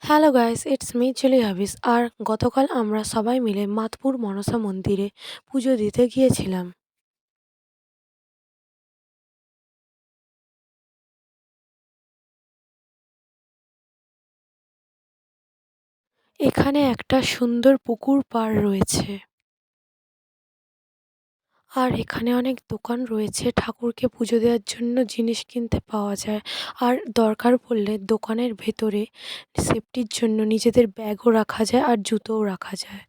Hello guys, it's me চিলি হাবিস। আর গতকাল আমরা সবাই মিলে মাতপুর মনসা মন্দিরে পুজো দিতে গিয়েছিলাম। এখানে একটা সুন্দর পুকুর পাড় রয়েছে। আর এখানে অনেক দোকান রয়েছে, ঠাকুরকে পুজো দেওয়ার জন্য জিনিস কিনতে পাওয়া যায়। আর দরকার পড়লে দোকানের ভেতরে সেফটির জন্য নিজেদের ব্যাগও রাখা যায় আর জুতোও রাখা যায়।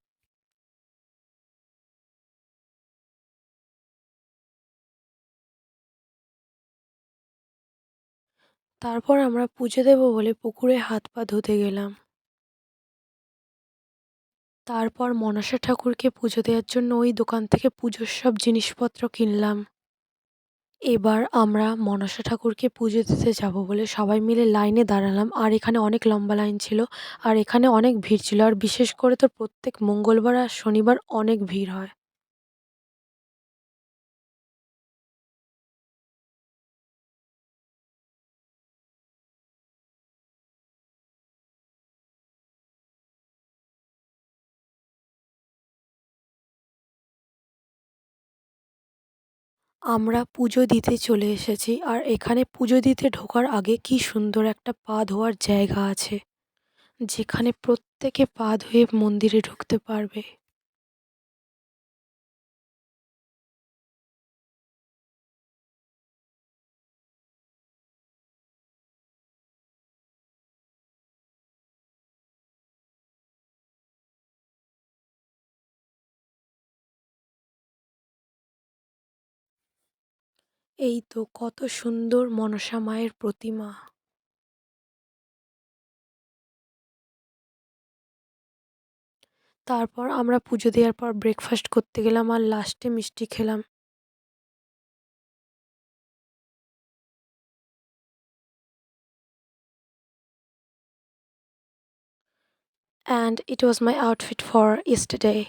তারপর আমরা পুজো দেবো বলে পুকুরে হাত পা ধুতে গেলাম। তারপর মনসা ঠাকুরকে পুজো দেওয়ার জন্য ওই দোকান থেকে পুজোর সব জিনিসপত্র কিনলাম। এবার আমরা মনসা ঠাকুরকে পুজো দিতে যাবো বলে সবাই মিলে লাইনে দাঁড়ালাম। আর এখানে অনেক লম্বা লাইন ছিল। আর এখানে অনেক ভিড় ছিল। আর বিশেষ করে তো প্রত্যেক মঙ্গলবার আর শনিবার অনেক ভিড় হয়। আমরা পুজো দিতে চলে এসেছি। আর এখানে পুজো দিতে ঢোকার আগে কি সুন্দর একটা পা ধোয়ার জায়গা আছে, যেখানে প্রত্যেকে পা ধুয়ে মন্দিরে ঢুকতে পারবে। এই তো কত সুন্দর মনসা মায়ের প্রতিমা। তারপর আমরা পুজো দেওয়ার পর ব্রেকফাস্ট করতে গেলাম আর লাস্টে মিষ্টি খেলাম। And it was my outfit for yesterday.